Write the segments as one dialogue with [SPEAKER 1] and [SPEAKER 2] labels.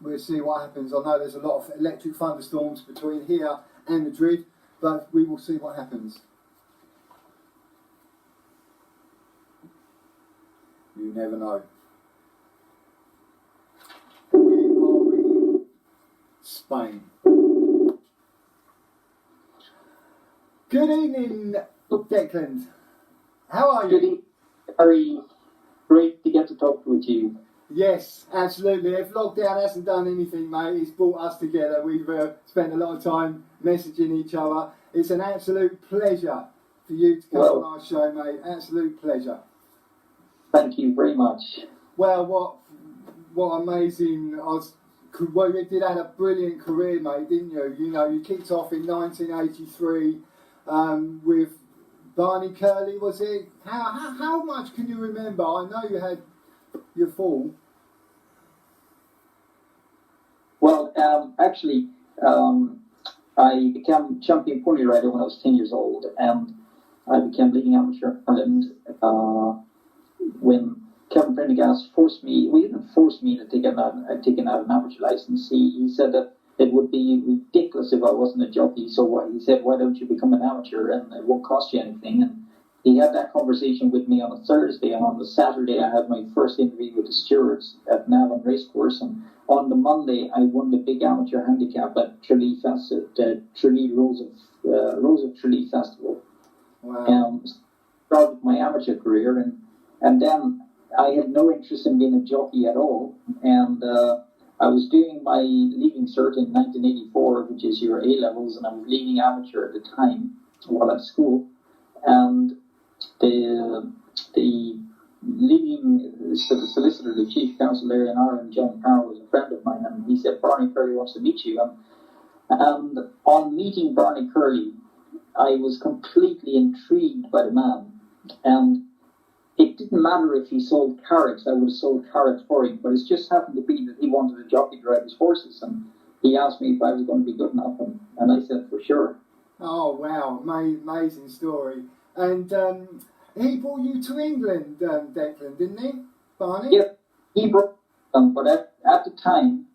[SPEAKER 1] we'll see what happens. I know there's a lot of electric thunderstorms between here and Madrid, but we will see what happens. You never know. We are in Spain. Good evening, Declan. How are you?
[SPEAKER 2] Good evening. Very great to get to talk with you.
[SPEAKER 1] Yes, absolutely. If lockdown hasn't done anything, mate, it's brought us together. We've spent a lot of time messaging each other. It's an absolute pleasure for you to come on our show, mate. Absolute pleasure.
[SPEAKER 2] Thank you very much.
[SPEAKER 1] Well, what amazing... Well, you did have a brilliant career, mate, didn't you? You know, you kicked off in 1983 with Barney Curley, was it? How much can you remember? I know you had your fall.
[SPEAKER 2] Well, actually, I became champion pony rider when I was 10 years old, and I became leading amateur in Ireland when Kevin Prendergast forced me. Well, he didn't force me to take out an amateur license. He said that it would be ridiculous if I wasn't a jockey. So he said, "Why don't you become an amateur and it won't cost you anything?" And he had that conversation with me on a Thursday, and on the Saturday I had my first interview with the stewards at Navan Racecourse, and on the Monday I won the big amateur handicap at Tralee Festival, Rose of Tralee Festival.
[SPEAKER 1] Wow.
[SPEAKER 2] Started my amateur career, and then I had no interest in being a jockey at all, and I was doing my leaving cert in 1984, which is your A-levels, and I was leading amateur at the time while at school, and the leading solicitor, the chief counsel there in Ireland, John Power, was a friend of mine, and he said, "Barney Curley wants to meet you." And on meeting Barney Curley, I was completely intrigued by the man, and it didn't matter if he sold carrots, I would have sold carrots for him, but it just happened to be that he wanted a jockey to ride his horses, and he asked me if I was going to be good enough, and I said, for sure.
[SPEAKER 1] Oh, wow, amazing story. And he brought you to England, Declan, didn't he, Barney?
[SPEAKER 2] Yeah, he brought them, but at the time,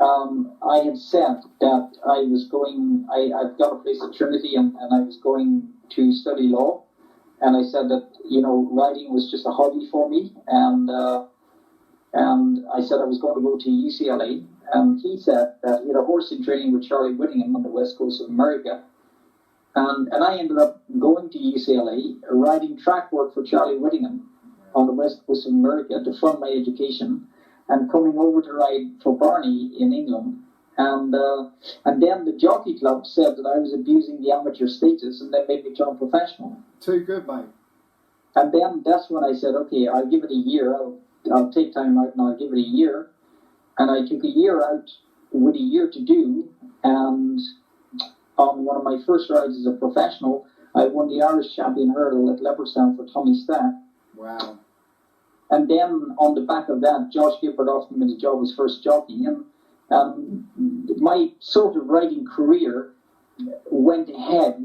[SPEAKER 2] I had said that I was going, I'd got a place at Trinity, and I was going to study law. And I said that, riding was just a hobby for me. And I said I was going to go to UCLA. And he said that he had a horse in training with Charlie Whittingham on the west coast of America. And I ended up going to UCLA, riding track work for Charlie Whittingham on the west coast of America to fund my education, and coming over to ride for Barney in England. And then the jockey club said that I was abusing the amateur status, and they made me turn professional.
[SPEAKER 1] Too good, mate.
[SPEAKER 2] And then that's when I said, okay, I'll give it a year. I'll take time out and I'll give it a year. And I took a year out with a year to do. And on one of my first rides as a professional, I won the Irish champion hurdle at Leopardstown for Tommy Stack.
[SPEAKER 1] Wow.
[SPEAKER 2] And then on the back of that, Josh Gifford offered me the job as first jockey. And my sort of riding career went ahead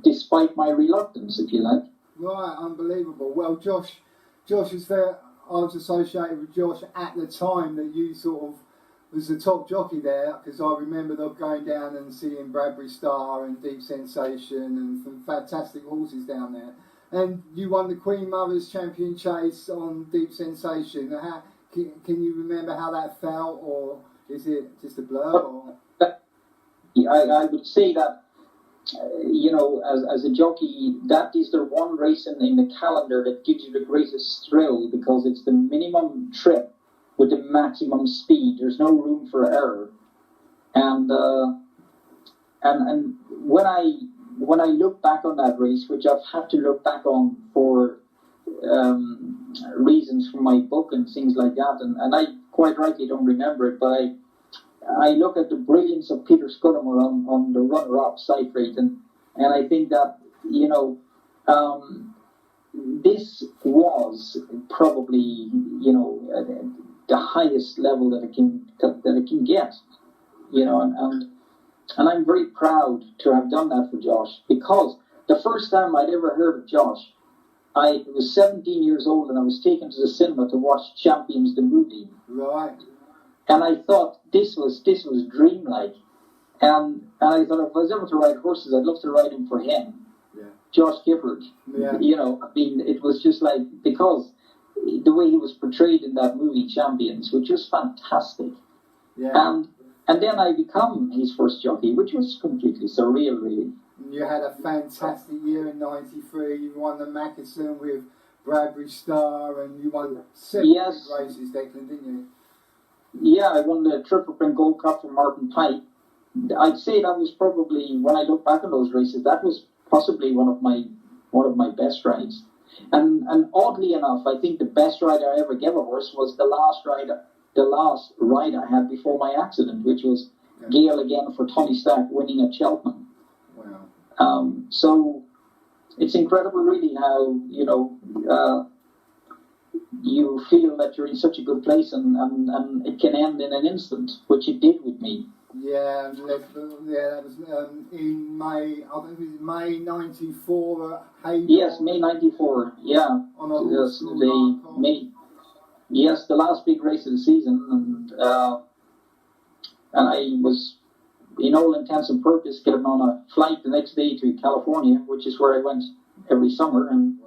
[SPEAKER 2] despite my reluctance, if you like.
[SPEAKER 1] Right, unbelievable. Well, Josh is there. I was associated with Josh at the time that you sort of was the top jockey there, because I remember them going down and seeing Bradbury Star and Deep Sensation and some fantastic horses down there. And you won the Queen Mother's Champion Chase on Deep Sensation. Can you remember how that felt, or is it just a blur? Or?
[SPEAKER 2] I would say that, as a jockey, that is the one race in the calendar that gives you the greatest thrill, because it's the minimum trip with the maximum speed. There's no room for error. And when I look back on that race, which I've had to look back on for reasons from my book and things like that, and I quite rightly don't remember it, but I look at the brilliance of Peter Scudamore on the runner-up Cypher, and I think that, this was probably, the highest level that it can get, and I'm very proud to have done that for Josh, because the first time I'd ever heard of Josh, I was 17 years old, and I was taken to the cinema to watch Champions the movie.
[SPEAKER 1] Right.
[SPEAKER 2] And I thought this was dreamlike. And I thought if I was ever to ride horses, I'd love to ride them for him, Josh Gifford.
[SPEAKER 1] Yeah.
[SPEAKER 2] I mean, it was just like, because the way he was portrayed in that movie Champions, which was fantastic.
[SPEAKER 1] Yeah.
[SPEAKER 2] And then I become his first jockey, which was completely surreal, really.
[SPEAKER 1] You had a fantastic year in '93. You won the Mackinson with Bradbury Star, and you won 7 big races, Declan, didn't you?
[SPEAKER 2] Yeah, I won the Triple Crown Gold Cup from Martin Pike. I'd say that was probably, when I look back on those races, that was possibly one of my best rides. And oddly enough, I think the best ride I ever gave a horse was the last ride I had before my accident, which was Gale again for Tommy Stack winning at Cheltenham.
[SPEAKER 1] Wow.
[SPEAKER 2] So it's incredible, really, how you feel that you're in such a good place, and it can end in an instant, which it did with me.
[SPEAKER 1] Yeah, that was in May. I think it was May '94 at Haydock.
[SPEAKER 2] Yes, May '94. Yeah,
[SPEAKER 1] on a
[SPEAKER 2] May. Yes, the last big race of the season, and I was, in all intents and purposes, getting on a flight the next day to California, which is where I went every summer, and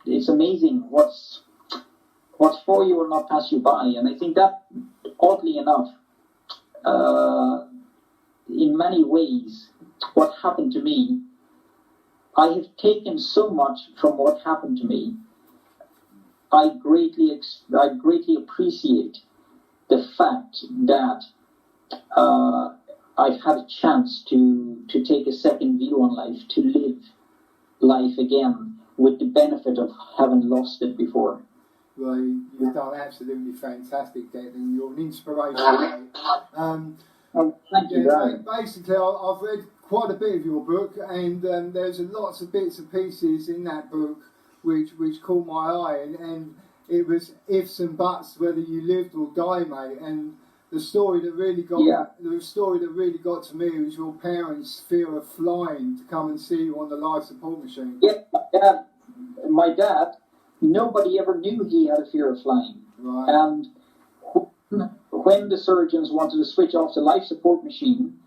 [SPEAKER 2] it's amazing what's for you will not pass you by. And I think that, oddly enough, in many ways, what happened to me, I have taken so much from what happened to me. I greatly appreciate the fact that I've had a chance to take a second view on life, to live life again with the benefit of having lost it before.
[SPEAKER 1] Well, you've done absolutely fantastic, Declan. You're an inspiration.
[SPEAKER 2] Thank you, Gary.
[SPEAKER 1] Basically, I've read quite a bit of your book, and there's lots of bits and pieces in that book which caught my eye, and it was ifs and buts whether you lived or die, mate. And the story that really got to me was your parents' fear of flying to come and see you on the life support machine.
[SPEAKER 2] Yeah, my dad. Nobody ever knew he had a fear of flying.
[SPEAKER 1] Right.
[SPEAKER 2] And when the surgeons wanted to switch off the life support machine,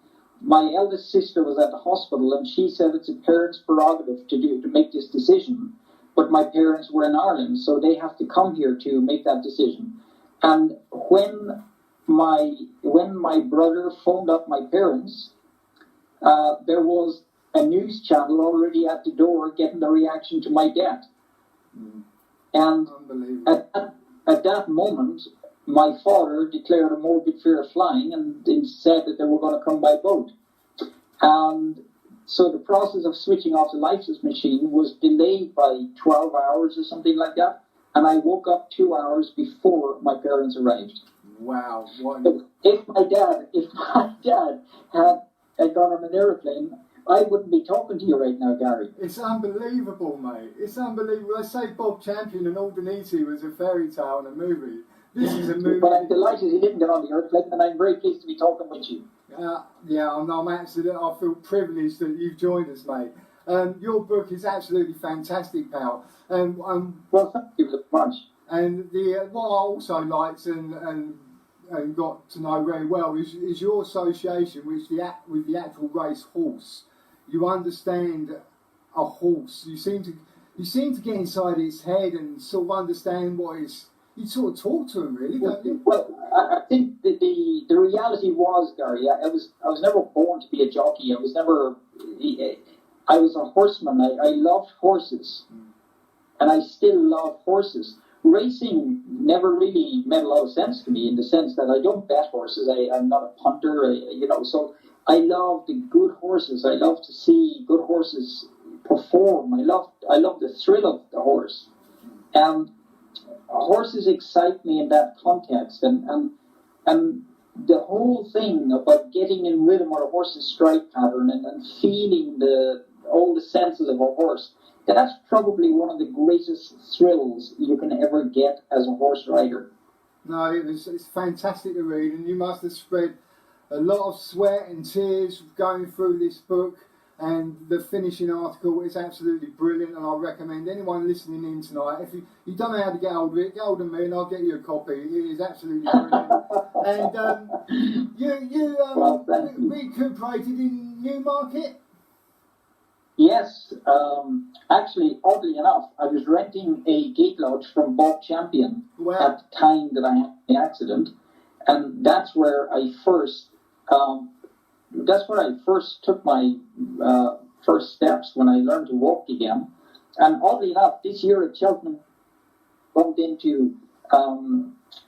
[SPEAKER 2] my eldest sister was at the hospital, and she said it's a parent's prerogative to make this decision. But my parents were in Ireland, so they have to come here to make that decision. And when my brother phoned up my parents, there was a news channel already at the door getting the reaction to my death. And at that moment, my father declared a morbid fear of flying, and said that they were going to come by boat. And so the process of switching off the life support machine was delayed by 12 hours or something like that. And I woke up 2 hours before my parents arrived.
[SPEAKER 1] Wow!
[SPEAKER 2] If my dad had gone on an aeroplane, I wouldn't be talking to you right now, Gary.
[SPEAKER 1] It's unbelievable, mate. It's unbelievable. I say Bob Champion and Albanese was a fairy tale and a movie. This is a movie.
[SPEAKER 2] But I'm delighted he didn't get on the airplane, and I'm very pleased to be talking with you.
[SPEAKER 1] I'm absolutely. I feel privileged that you've joined us, mate. Your book is absolutely fantastic, pal.
[SPEAKER 2] Well, thank you very much.
[SPEAKER 1] And what I also liked and got to know very well is your association with the actual race horse. You understand a horse. You seem to get inside its head and sort of understand what it's. You sort of talk to him, really, don't you?
[SPEAKER 2] Well, I think the reality was, Gary, I was never born to be a jockey. I was a horseman. I loved horses, and I still love horses. Racing never really made a lot of sense to me, in the sense that I don't bet horses. I'm not a punter, so I love the good horses. I love to see good horses perform. I love the thrill of the horse. And horses excite me in that context. And the whole thing about getting in rhythm with a horse's stride pattern and feeling all the senses of a horse, that's probably one of the greatest thrills you can ever get as a horse rider.
[SPEAKER 1] No, it's fantastic to read, and you must have spread a lot of sweat and tears going through this book. and the finishing article is absolutely brilliant, and I recommend anyone listening in tonight, if you don't know how to get hold of it, get hold of me and I'll get you a copy. It is absolutely brilliant. And you recuperated in Newmarket?
[SPEAKER 2] Yes, actually, oddly enough, I was renting a gate lodge from Bob Champion at the time that I had the accident, and that's where I first took my first steps when I learned to walk again. And oddly enough, this year at Cheltenham, bumped into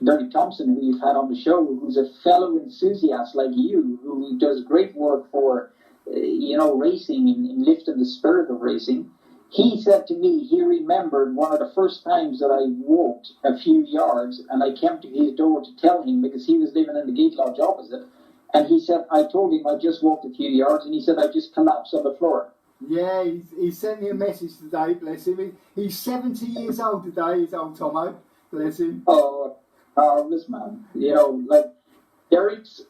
[SPEAKER 2] Derek Thompson, who you've had on the show, who's a fellow enthusiast like you, who does great work for racing and lifting the spirit of racing. He said to me he remembered one of the first times that I walked a few yards, and I came to his door to tell him, because he was living in the gate lodge opposite, and he said, I told him I just walked a few yards, and he said I just collapsed on the floor.
[SPEAKER 1] Yeah, he sent me a message today, bless him. He's 70 years old today, his old Tomo, bless him.
[SPEAKER 2] Oh, marvellous man. Like Derek's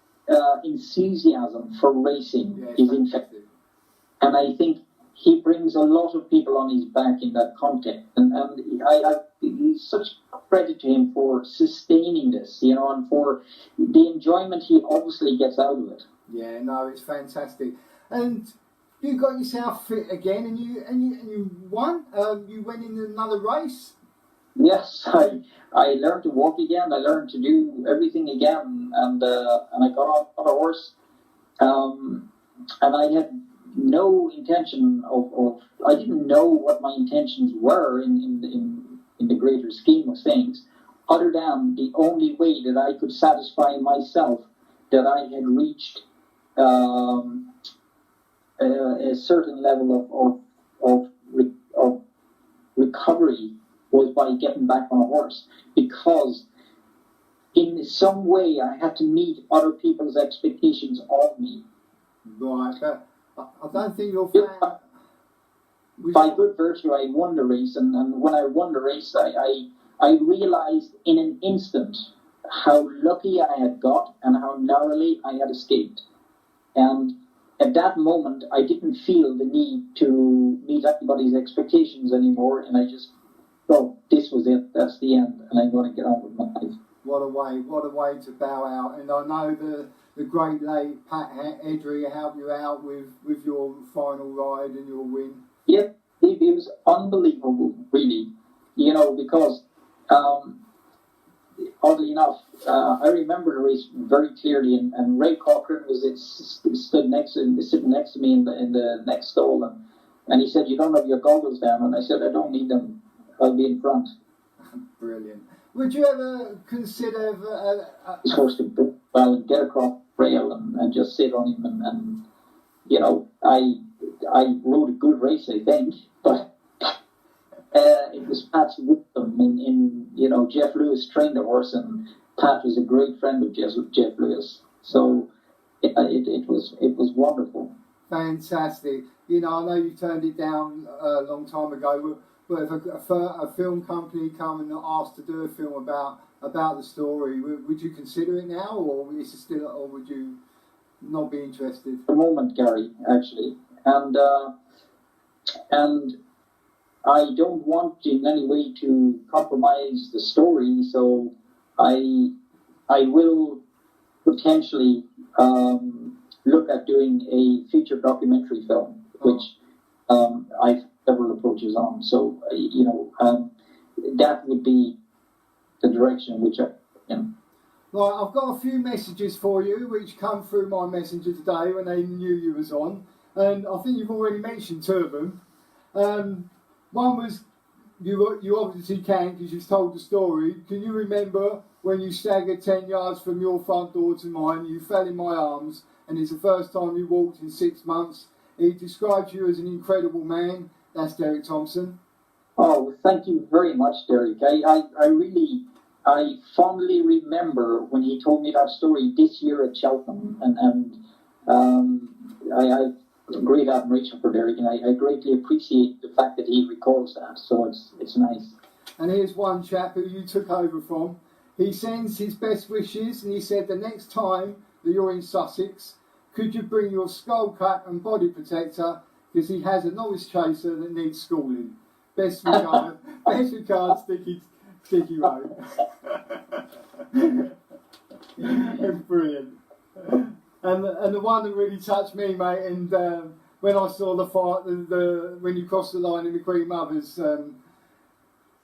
[SPEAKER 2] enthusiasm for racing is infectious. And I think he brings a lot of people on his back in that context. And he's such credit to him for sustaining this, and for the enjoyment he obviously gets out of it.
[SPEAKER 1] Yeah, no, it's fantastic. And you got yourself fit again, and you won. You went in another race.
[SPEAKER 2] Yes, I learned to walk again. I learned to do everything again, and I got on a horse, and I had no intention of I didn't know what my intentions were in the greater scheme of things, other than the only way that I could satisfy myself that I had reached a certain level of recovery was by getting back on a horse, because in some way I had to meet other people's expectations of me.
[SPEAKER 1] Right, but I don't think you're fan.
[SPEAKER 2] By good virtue, I won the race, and when I won the race, I realized in an instant how lucky I had got and how narrowly I had escaped. And at that moment, I didn't feel the need to meet anybody's expectations anymore, and I just thought, this was it, that's the end, and I'm going to get on with my life.
[SPEAKER 1] What a way to bow out. And I know the great late Pat Edry helped you out with your final ride and your win.
[SPEAKER 2] Yeah, it was unbelievable, really, because oddly enough, I remember the race very clearly, and Ray Cochran was sitting next to me in the next stall, and he said, you don't have your goggles down, and I said, I don't need them, I'll be in front.
[SPEAKER 1] Brilliant. Would you ever consider
[SPEAKER 2] his horse to do well and get across the rail and just sit on him, and I rode a good race, I think, but it was Pat's wisdom in Jeff Lewis trained the horse, and Pat was a great friend of Jeff Lewis, so it was wonderful.
[SPEAKER 1] Fantastic. I know you turned it down a long time ago, but if a film company come and asked to do a film about the story, would you consider it now, or would you not be interested?
[SPEAKER 2] At the moment, Gary, actually, and I don't want in any way to compromise the story, so I will potentially look at doing a feature documentary film, which I've several approaches on. So that would be the direction which I.
[SPEAKER 1] Right, I've got a few messages for you which come through my messenger today when they knew you was on, and I think you've already mentioned two of them. One was, you obviously can, because you've told the story. Can you remember when you staggered 10 yards from your front door to mine, you fell in my arms, and it's the first time you walked in 6 months? He described you as an incredible man. That's Derek Thompson.
[SPEAKER 2] Oh, thank you very much, Derek. I fondly remember when he told me that story this year at Cheltenham, and I have great admiration for Derek, and I greatly appreciate the fact that he recalls that, so it's nice.
[SPEAKER 1] And here's one chap who you took over from. He sends his best wishes, and he said the next time that you're in Sussex, could you bring your skull cap and body protector because he has a novice chaser that needs schooling. Best regards, Sticky Road. It's brilliant. And the one that really touched me, mate, and when I saw the fight, when you crossed the line in the Queen Mothers,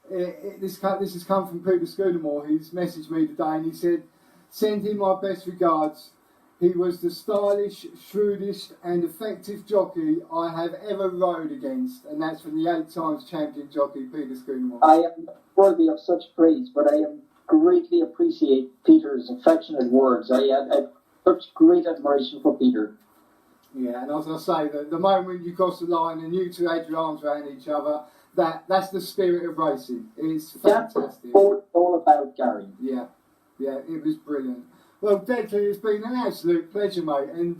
[SPEAKER 1] this has come from Peter Scudamore. He's messaged me today and he said, "Send him my best regards. He was the stylish, shrewdest and effective jockey I have ever rode against." And that's from the 8 times champion jockey, Peter Scudamore.
[SPEAKER 2] I am not worthy of such praise, but I greatly appreciate Peter's affectionate words. I have such great admiration for Peter.
[SPEAKER 1] Yeah, and as I say, the moment you cross the line and you two had your arms around each other, that's the spirit of racing. It's fantastic.
[SPEAKER 2] That's all about, Gary.
[SPEAKER 1] Yeah, it was brilliant. Well, Declan, it's been an absolute pleasure, mate, and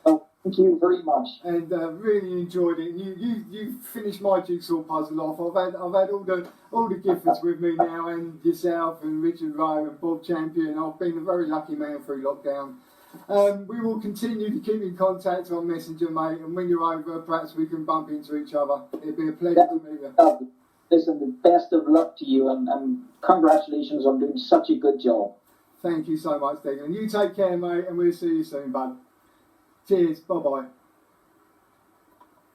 [SPEAKER 2] thank you very much.
[SPEAKER 1] And really enjoyed it. You finished my jigsaw puzzle off. I've had all the Giffords with me now, and yourself and Richard Rowe and Bob Champion. I've been a very lucky man through lockdown. We will continue to keep in contact on Messenger, mate, and when you're over, perhaps we can bump into each other. It'd be a pleasure to meet you.
[SPEAKER 2] Listen, the best of luck to you, and congratulations on doing such a good job.
[SPEAKER 1] Thank you so much, Declan. You take care, mate, and we'll see you soon, bud. Cheers. Bye-bye.